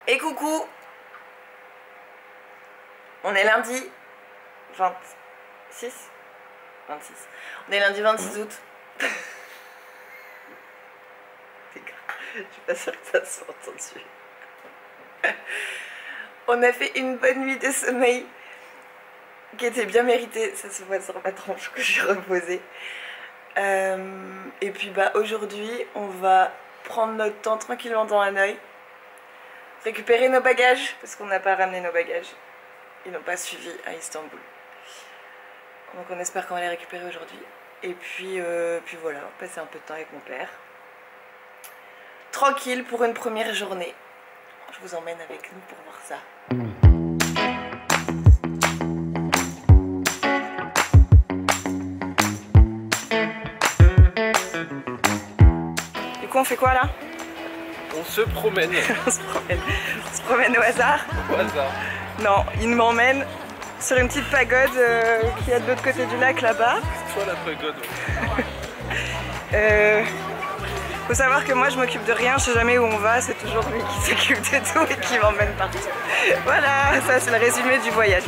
Et coucou. On est lundi 26. On est lundi 26 août. Je suis pas sûre que ça se entend dessus. On a fait une bonne nuit de sommeil qui était bien méritée. Ça se voit sur ma tronche que je suis reposée. Et puis aujourd'hui on va prendre notre temps tranquillement dans Hanoï, récupérer nos bagages parce qu'on n'a pas ramené nos bagages, ils n'ont pas suivi à Istanbul, donc on espère qu'on va les récupérer aujourd'hui. Et puis voilà, passer un peu de temps avec mon père tranquille pour une première journée. Je vous emmène avec nous pour voir ça. On fait quoi là? On se promène. On se promène au hasard? Au hasard. Non, il m'emmène sur une petite pagode qui est de l'autre côté du lac là-bas. C'est toi la pagode. Faut savoir que moi je m'occupe de rien, je sais jamais où on va, c'est toujours lui qui s'occupe de tout et qui m'emmène partout. Voilà, ça c'est le résumé du voyage.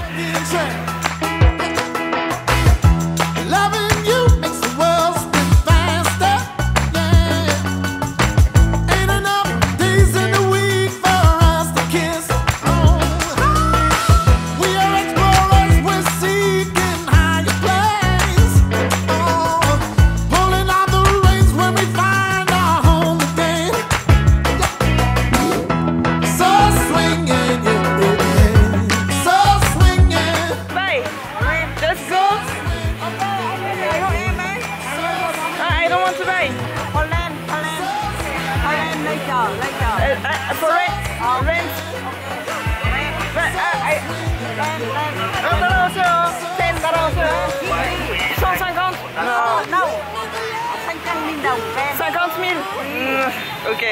Ok.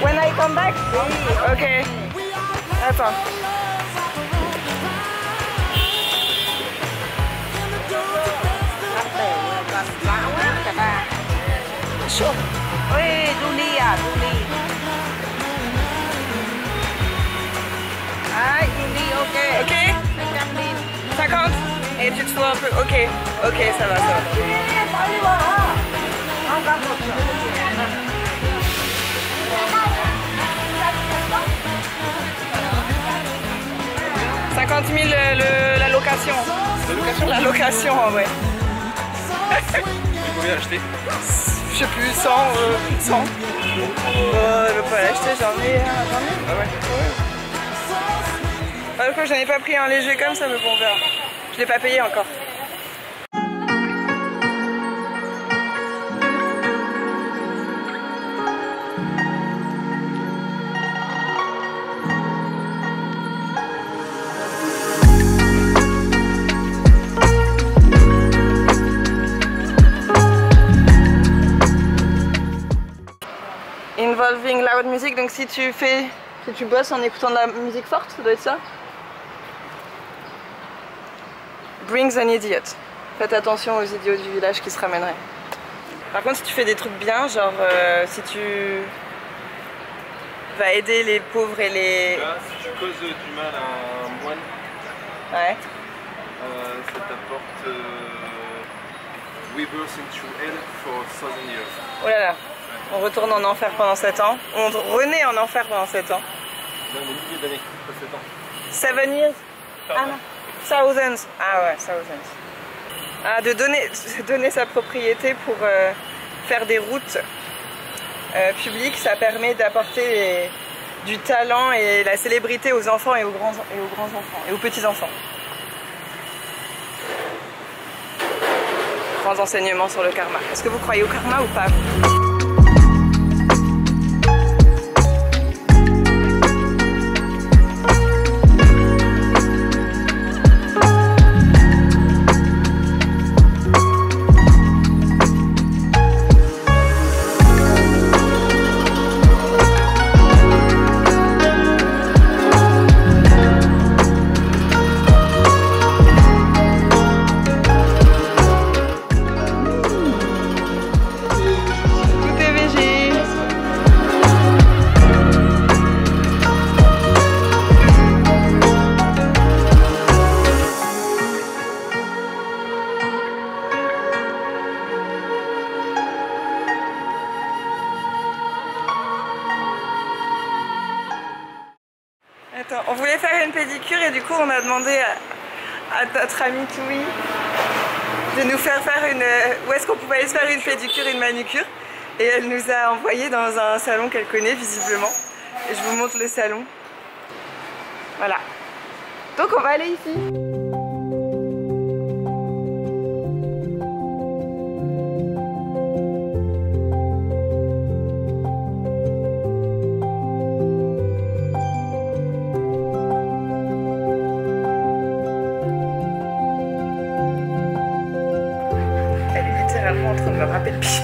When I come back? Ok. Attends. Chaud. Oui, Douli à Douli. Ah, Douli, ok. Ok. 50. Et tu te fous un peu. Ok. Ok, ça va, ça va. 50 000 la location. La location, ouais. Combien acheter? Je sais plus, 100. 100. Je veux pas l'acheter, j'en ai. Ah ouais. Alors que j'en ai pas pris un léger comme ça, mais bon, on verra. Je l'ai pas payé encore. Involving loud music, donc si tu bosses en écoutant de la musique forte, ça doit être ça. Brings an idiot. Faites attention aux idiots du village qui se ramèneraient. Par contre, si tu fais des trucs bien, genre si tu vas aider les pauvres et les... Là, si tu causes du mal à un moine, ouais. Ça t'apporte Rebirth into hell for 1000 years. Oh là là, on retourne en enfer pendant 7 ans. On renaît en enfer pendant 7 ans. Non, des milliers d'années, pas 7 ans. 7 years? Ah non. Thousands. Ah ouais, thousands. Ah, de donner sa propriété pour faire des routes publiques, ça permet d'apporter du talent et la célébrité aux enfants et aux grands enfants et aux petits enfants. Grands enseignements sur le karma. Est-ce que vous croyez au karma ou pas? une pédicure et du coup on a demandé à notre amie Toui de nous faire une... où est-ce qu'on pouvait aller se faire une pédicure et une manucure. Et elle nous a envoyé dans un salon qu'elle connaît visiblement. Et je vous montre le salon. Voilà. Donc on va aller ici. Elle est littéralement en train de me râper le pied.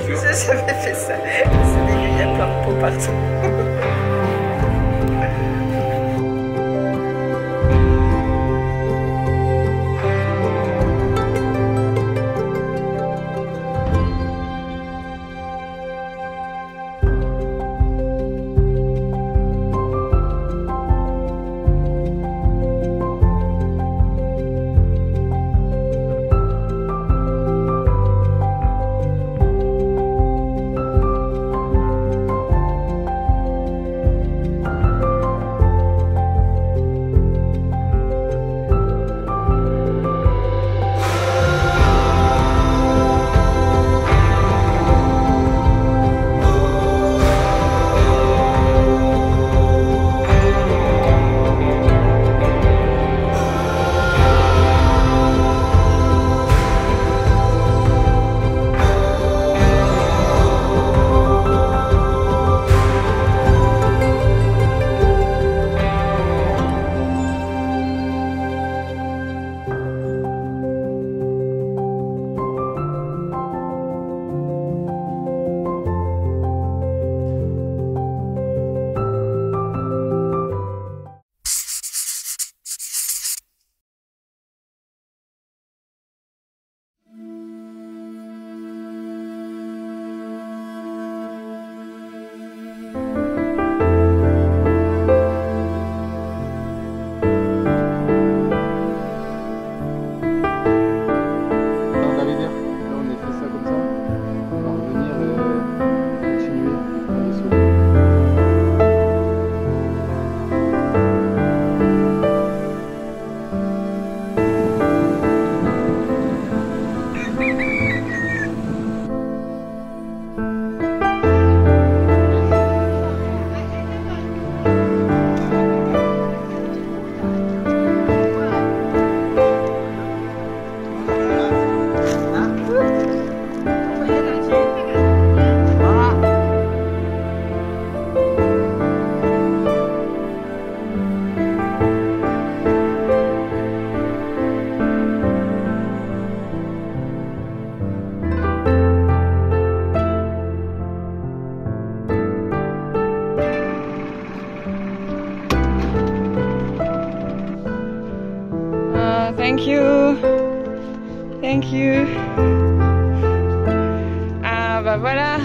J'ai jamais fait ça. C'est dégueu, il y a plein de peau partout. Thank you. Thank you. Ah bah voilà.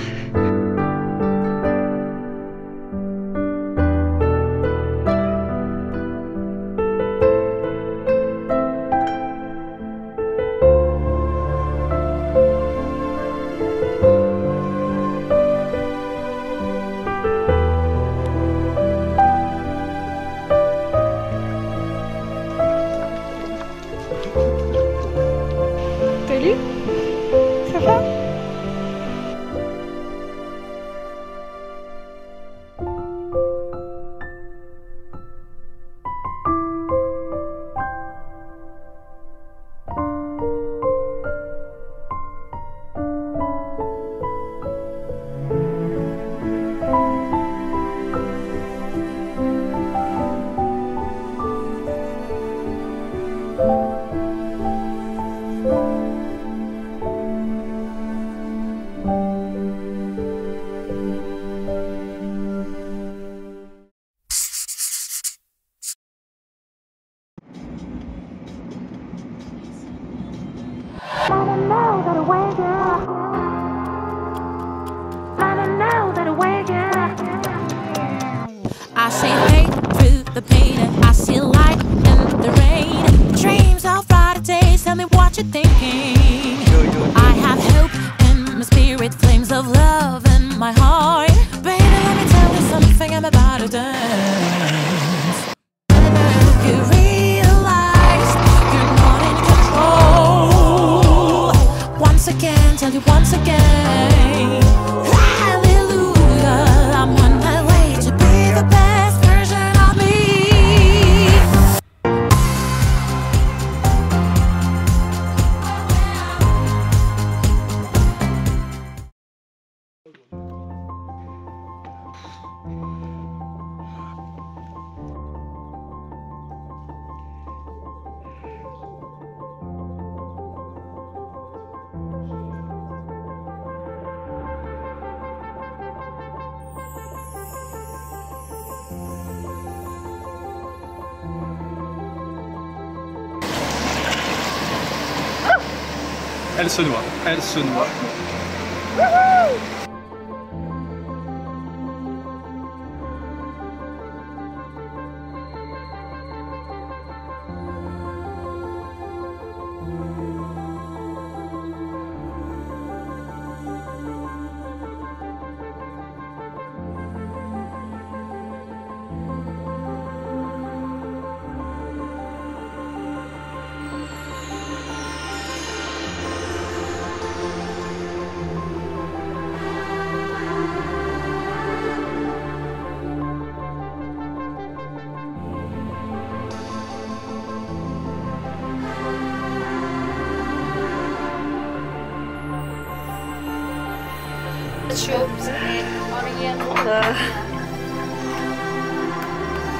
Salut? Ça va? smile you once again. Hallelujah, I'm on my way to be the best version of me. Elle se noie, elle se noie. Chips and onion.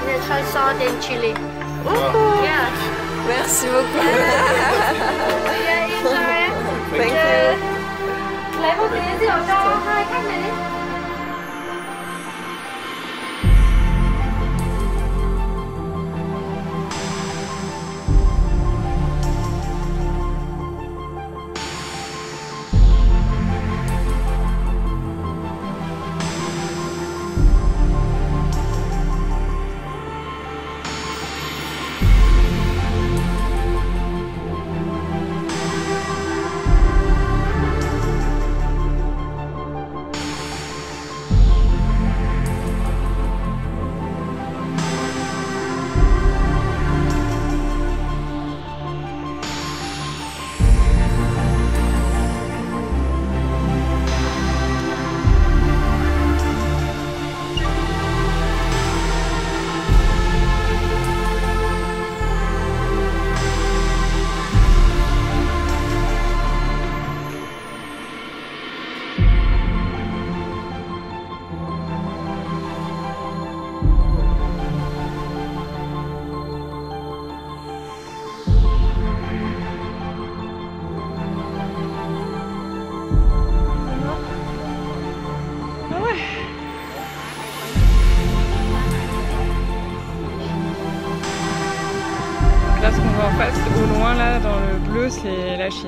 Let's try salt and chili. Yeah. Merci beaucoup. Yeah, enjoy. Thank you. Lấy một tí rượu cho hai khách này đi. Là, ce qu'on voit en face, au loin, là, dans le bleu, c'est la Chine.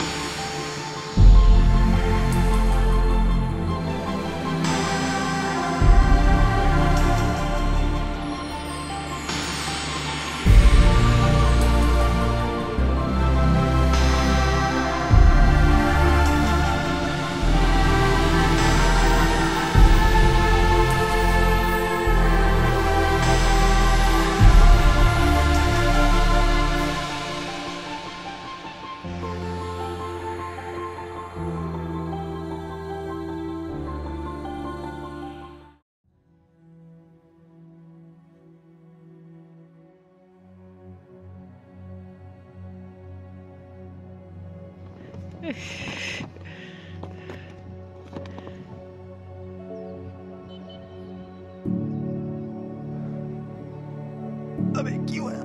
Avec qui, voilà.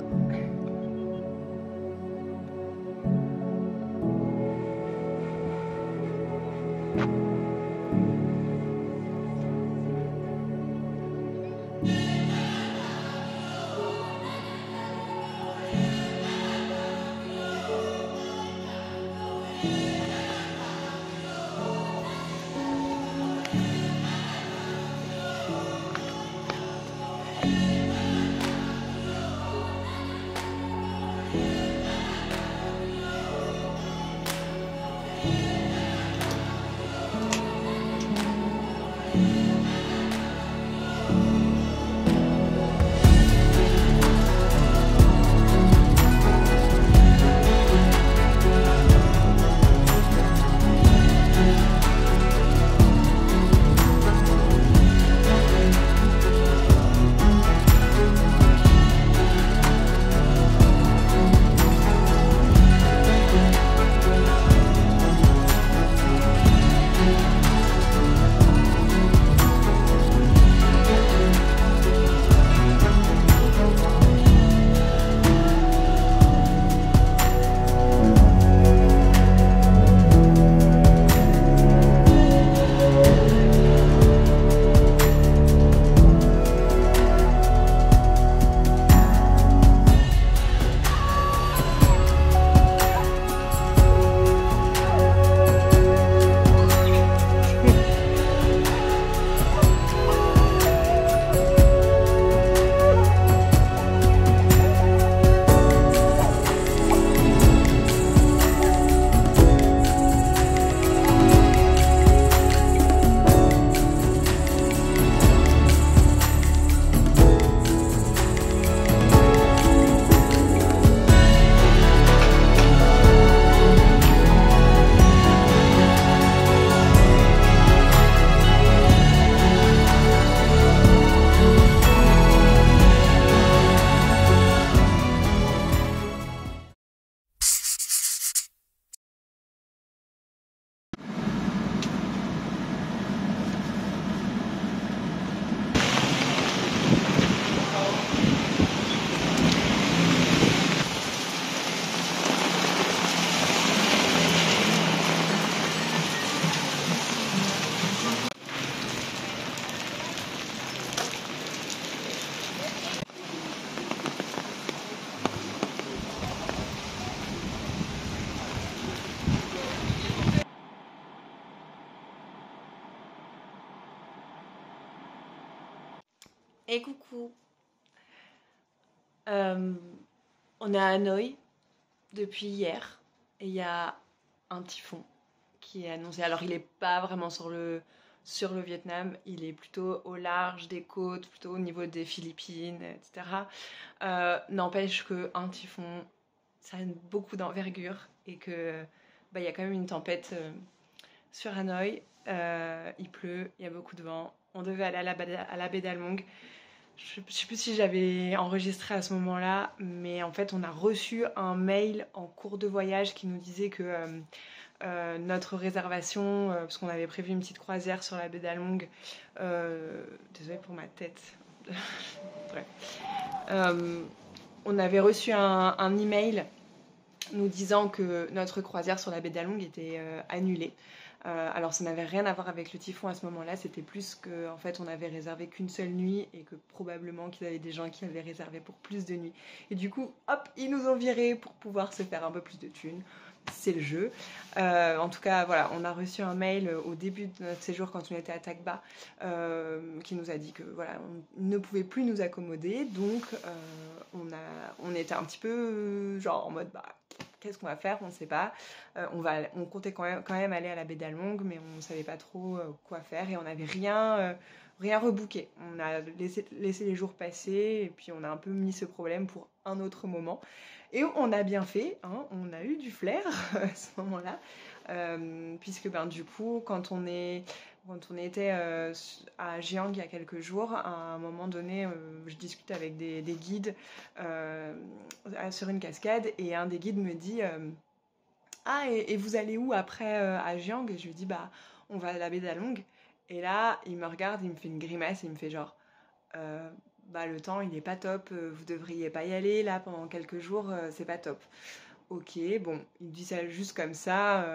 Et coucou. On est à Hanoï depuis hier et il y a un typhon qui est annoncé. Alors il n'est pas vraiment sur le Vietnam, il est plutôt au large des côtes, plutôt au niveau des Philippines, etc. N'empêche qu'un typhon, ça a beaucoup d'envergure et que il y a quand même une tempête sur Hanoï. Il pleut, il y a beaucoup de vent. On devait aller à la baie d'Almong. Je sais plus si j'avais enregistré à ce moment-là, mais en fait on a reçu un mail en cours de voyage qui nous disait que notre réservation, parce qu'on avait prévu une petite croisière sur la baie d'Almong, désolée pour ma tête, on avait reçu un email nous disant que notre croisière sur la baie d'Almong était annulée. Alors ça n'avait rien à voir avec le typhon à ce moment-là, c'était plus que en fait on avait réservé qu'une seule nuit et que probablement qu'il y avait des gens qui avaient réservé pour plus de nuits. Et du coup, hop, ils nous ont virés pour pouvoir se faire un peu plus de thunes. C'est le jeu. En tout cas, voilà, on a reçu un mail au début de notre séjour quand on était à Tagba qui nous a dit que voilà, on ne pouvait plus nous accommoder, donc on était un petit peu genre en mode qu'est-ce qu'on va faire, on ne sait pas. On comptait quand même aller à la baie d'Almong, mais on ne savait pas trop quoi faire et on n'avait rien rebooké. On a laissé les jours passer et puis on a un peu mis ce problème pour un autre moment. Et on a bien fait, hein, on a eu du flair à ce moment-là, puisque du coup, quand on était à Giang il y a quelques jours, à un moment donné, je discute avec des guides sur une cascade et un des guides me dit ah, et vous allez où après à Giang? Et je lui dis on va à la baie d'Almong. Et là, il me regarde, il me fait une grimace et il me fait genre le temps il est pas top, vous devriez pas y aller là pendant quelques jours, c'est pas top. Ok, bon, il me dit ça juste comme ça,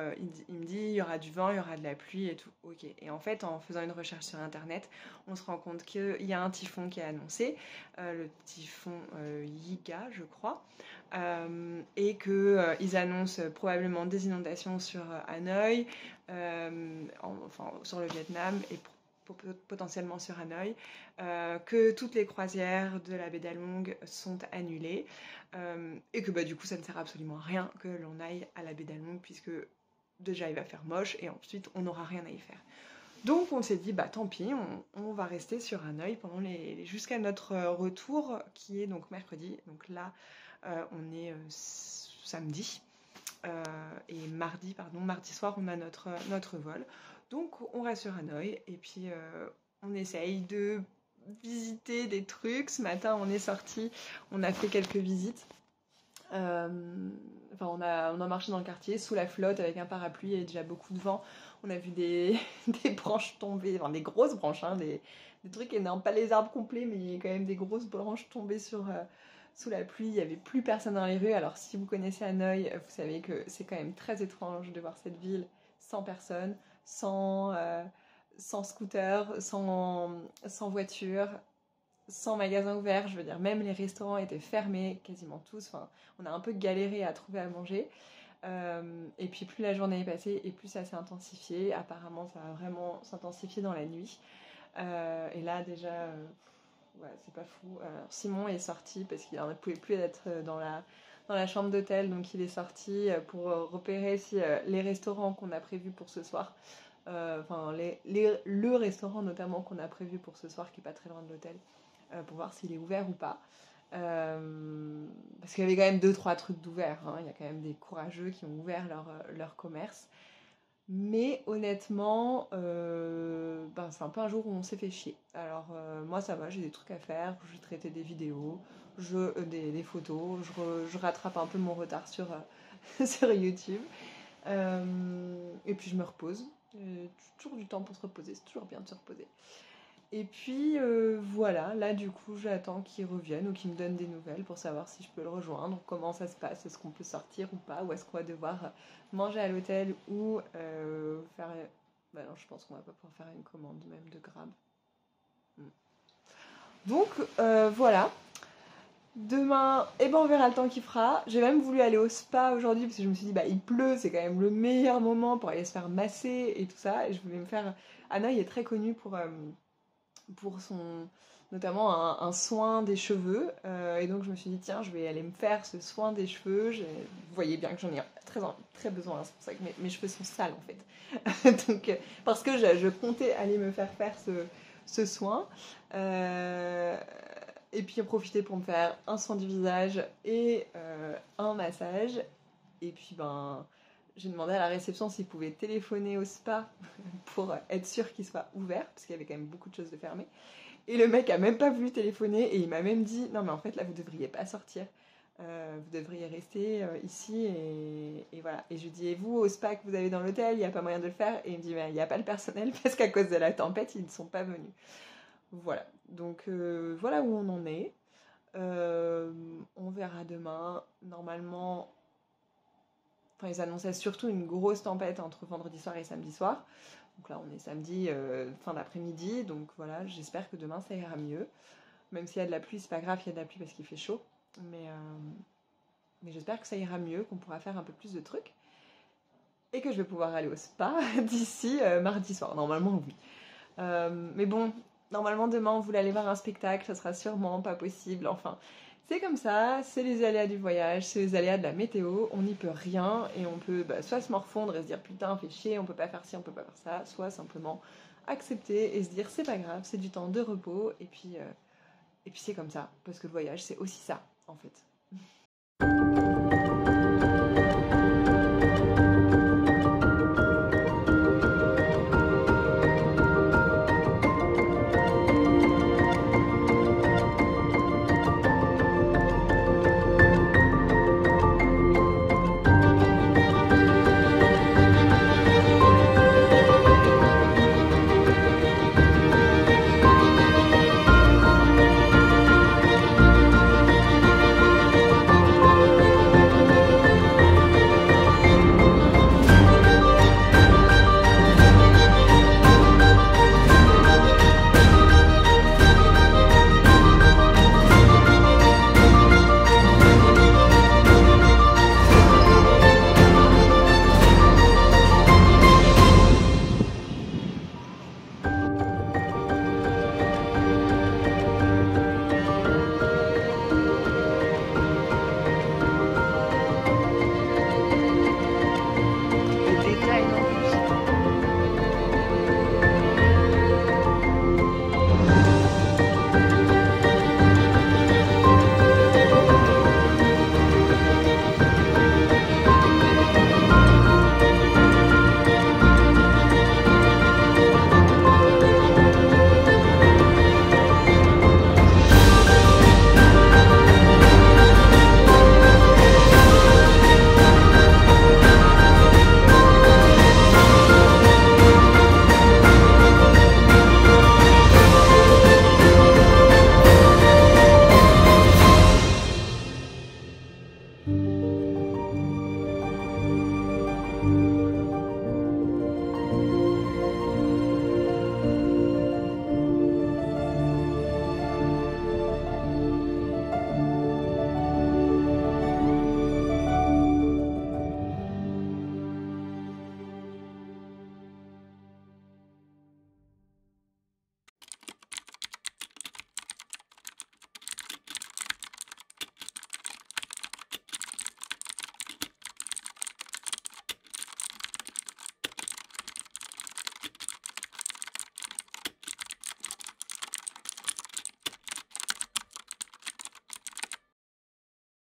il me dit il y aura du vent, il y aura de la pluie et tout. Ok, et en fait en faisant une recherche sur internet, on se rend compte qu'il y a un typhon qui est annoncé, le typhon Yiga je crois, et qu'ils annoncent probablement des inondations sur Hanoï, sur le Vietnam et potentiellement sur Hanoï, que toutes les croisières de la baie d'Almong sont annulées et que du coup ça ne sert absolument à rien que l'on aille à la baie d'Almong puisque déjà il va faire moche et ensuite on n'aura rien à y faire. Donc on s'est dit tant pis, on va rester sur Hanoï pendant jusqu'à notre retour qui est donc mercredi. Donc là on est samedi. Et mardi soir on a notre vol. Donc on reste sur Hanoï et puis on essaye de visiter des trucs. Ce matin on est sorti, on a fait quelques visites. On a marché dans le quartier sous la flotte avec un parapluie, il y a déjà beaucoup de vent. On a vu des branches tomber, des grosses branches, des trucs énormes, pas les arbres complets mais il y a quand même des grosses branches tombées sous la pluie. Il n'y avait plus personne dans les rues. Alors si vous connaissez Hanoï, vous savez que c'est quand même très étrange de voir cette ville sans personne, sans scooter, sans voiture, sans magasin ouvert. Je veux dire, même les restaurants étaient fermés, quasiment tous. Enfin, on a un peu galéré à trouver à manger. Et puis plus la journée est passée et plus ça s'est intensifié. Apparemment, ça va vraiment s'intensifier dans la nuit. Et là, déjà... ouais, c'est pas fou. Alors, Simon est sorti parce qu'il ne pouvait plus être dans la chambre d'hôtel, donc il est sorti pour repérer si les restaurants qu'on a prévus pour ce soir, le restaurant notamment qu'on a prévu pour ce soir qui est pas très loin de l'hôtel, pour voir s'il est ouvert ou pas. Parce qu'il y avait quand même 2-3 trucs d'ouvert, hein. Il y a quand même des courageux qui ont ouvert leur commerce. Mais honnêtement, c'est un peu un jour où on s'est fait chier. Alors moi ça va, j'ai des trucs à faire, je traiter des vidéos, des photos, je rattrape un peu mon retard sur YouTube. Et puis je me repose. Toujours du temps pour se reposer, c'est toujours bien de se reposer. Et puis voilà, là du coup j'attends qu'il revienne ou qu'il me donne des nouvelles pour savoir si je peux le rejoindre, comment ça se passe, est-ce qu'on peut sortir ou pas, ou est-ce qu'on va devoir manger à l'hôtel ou faire... non, je pense qu'on va pas pouvoir faire une commande même de Grab. Donc voilà, demain, on verra le temps qu'il fera. J'ai même voulu aller au spa aujourd'hui parce que je me suis dit il pleut, c'est quand même le meilleur moment pour aller se faire masser et tout ça. Et je voulais me faire... Hanoï est très connue pour pour notamment un soin des cheveux. Et donc je me suis dit, tiens, je vais aller me faire ce soin des cheveux. Vous voyez bien que j'en ai très besoin, c'est pour ça que mes cheveux sont sales en fait. Donc, parce que je comptais aller me faire ce soin. Et puis profiter pour me faire un soin du visage et un massage. Et puis j'ai demandé à la réception s'ils pouvaient téléphoner au spa pour être sûr qu'il soit ouvert, parce qu'il y avait quand même beaucoup de choses de fermées. Et le mec a même pas voulu téléphoner et il m'a même dit non mais en fait là vous devriez pas sortir, vous devriez rester ici et voilà. Et je lui dis et vous au spa que vous avez dans l'hôtel il n'y a pas moyen de le faire? Et il me dit mais il n'y a pas le personnel parce qu'à cause de la tempête ils ne sont pas venus. Voilà, donc voilà où on en est. On verra demain. Normalement, enfin ils annonçaient surtout une grosse tempête entre vendredi soir et samedi soir. Donc là on est samedi fin d'après-midi, donc voilà, j'espère que demain ça ira mieux. Même s'il y a de la pluie, c'est pas grave, il y a de la pluie parce qu'il fait chaud. Mais j'espère que ça ira mieux, qu'on pourra faire un peu plus de trucs. Et que je vais pouvoir aller au spa d'ici mardi soir. Normalement oui. Mais bon, normalement demain on voulait aller voir un spectacle, ça sera sûrement pas possible. Enfin, c'est comme ça, c'est les aléas du voyage, c'est les aléas de la météo, on n'y peut rien et on peut soit se morfondre et se dire putain fait chier, on peut pas faire ci, on peut pas faire ça, soit simplement accepter et se dire c'est pas grave, c'est du temps de repos et puis c'est comme ça, parce que le voyage c'est aussi ça en fait.